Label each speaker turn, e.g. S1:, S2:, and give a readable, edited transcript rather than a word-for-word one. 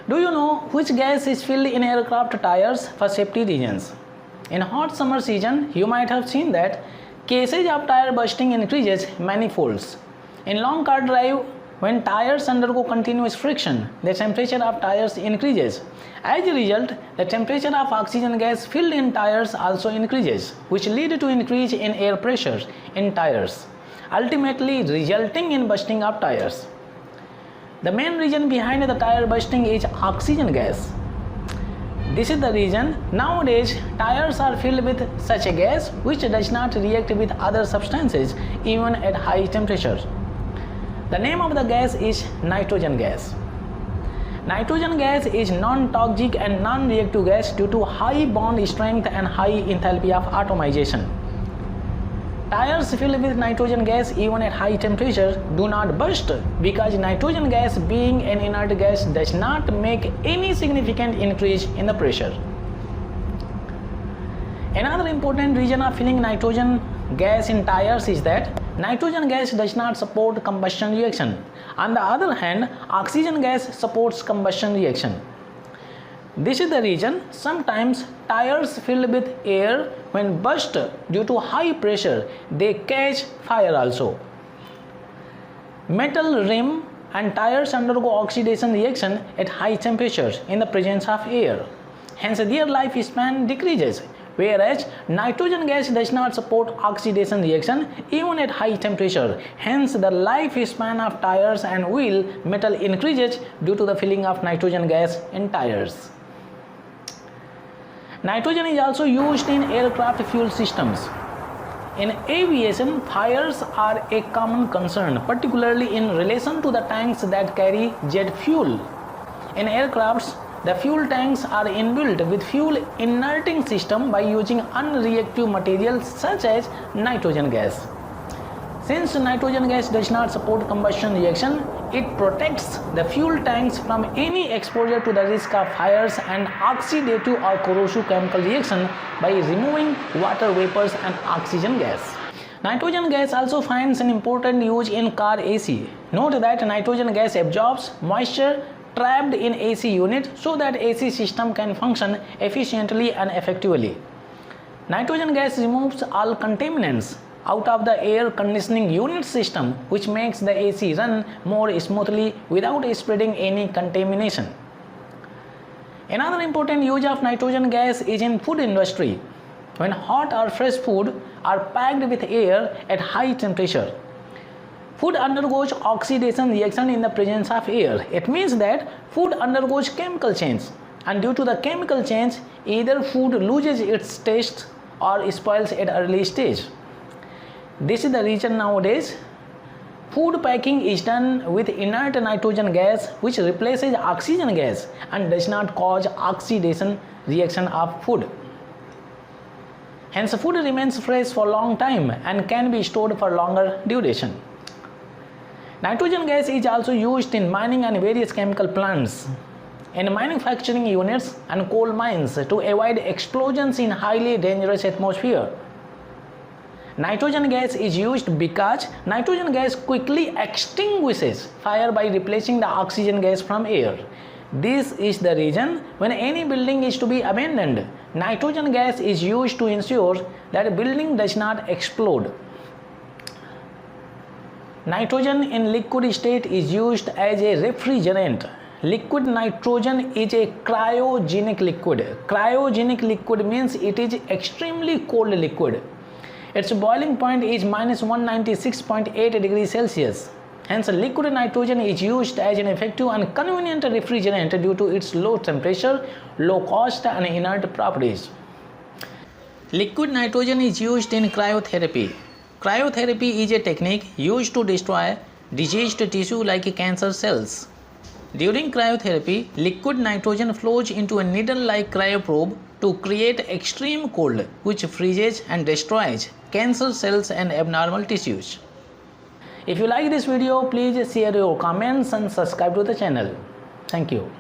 S1: Do you know which gas is filled in aircraft tires for safety reasons? In hot summer season, you might have seen that cases of tire bursting increases many folds. In long car drive, when tires undergo continuous friction, the temperature of tires increases. As a result, the temperature of oxygen gas filled in tires also increases, which lead to increase in air pressure in tires, ultimately resulting in bursting of tires. The main reason behind the tire bursting is oxygen gas. This is the reason nowadays tires are filled with such a gas which does not react with other substances even at high temperature. The name of the gas is nitrogen gas. Nitrogen gas is non-toxic and non-reactive gas due to high bond strength and high enthalpy of atomization. Tires filled with nitrogen gas even at high temperature do not burst because nitrogen gas, being an inert gas, does not make any significant increase in the pressure. Another important reason of filling nitrogen gas in tires is that nitrogen gas does not support combustion reaction. On the other hand, oxygen gas supports combustion reaction. This is the reason sometimes tires filled with air, when burst due to high pressure, they catch fire also. Metal rim and tires undergo oxidation reaction at high temperatures in the presence of air. Hence their lifespan decreases, whereas nitrogen gas does not support oxidation reaction even at high temperature. Hence the lifespan of tires and wheel metal increases due to the filling of nitrogen gas in tires. Nitrogen is also used in aircraft fuel systems. In aviation, fires are a common concern, particularly in relation to the tanks that carry jet fuel. In aircrafts, the fuel tanks are inbuilt with fuel inerting system by using unreactive materials such as nitrogen gas. Since nitrogen gas does not support combustion reaction, it protects the fuel tanks from any exposure to the risk of fires and oxidative or corrosive chemical reaction by removing water vapors and oxygen gas. Nitrogen gas also finds an important use in car AC. Note that nitrogen gas absorbs moisture trapped in AC unit so that AC system can function efficiently and effectively. Nitrogen gas removes all contaminants out of the air conditioning unit system, which makes the AC run more smoothly without spreading any contamination. Another important use of nitrogen gas is in food industry. When hot or fresh food are packed with air at high temperature, food undergoes oxidation reaction in the presence of air. It means that food undergoes chemical change, and due to the chemical change, either food loses its taste or spoils at early stage. This is the reason nowadays food packing is done with inert nitrogen gas, which replaces oxygen gas and does not cause oxidation reaction of food. Hence food remains fresh for a long time and can be stored for longer duration. Nitrogen gas is also used in mining and various chemical plants, in manufacturing units and coal mines to avoid explosions in highly dangerous atmosphere. Nitrogen gas is used because nitrogen gas quickly extinguishes fire by replacing the oxygen gas from air. This is the reason when any building is to be abandoned, nitrogen gas is used to ensure that a building does not explode. Nitrogen in liquid state is used as a refrigerant. Liquid nitrogen is a cryogenic liquid. Cryogenic liquid means it is extremely cold liquid. Its boiling point is -196.8 degrees Celsius. Hence, liquid nitrogen is used as an effective and convenient refrigerant due to its low temperature, low cost, and inert properties. Liquid nitrogen is used in cryotherapy. Cryotherapy is a technique used to destroy diseased tissue like cancer cells. During cryotherapy, liquid nitrogen flows into a needle-like cryoprobe to create extreme cold, which freezes and destroys cancer cells and abnormal tissues. If you like this video, please share your comments and subscribe to the channel. Thank you.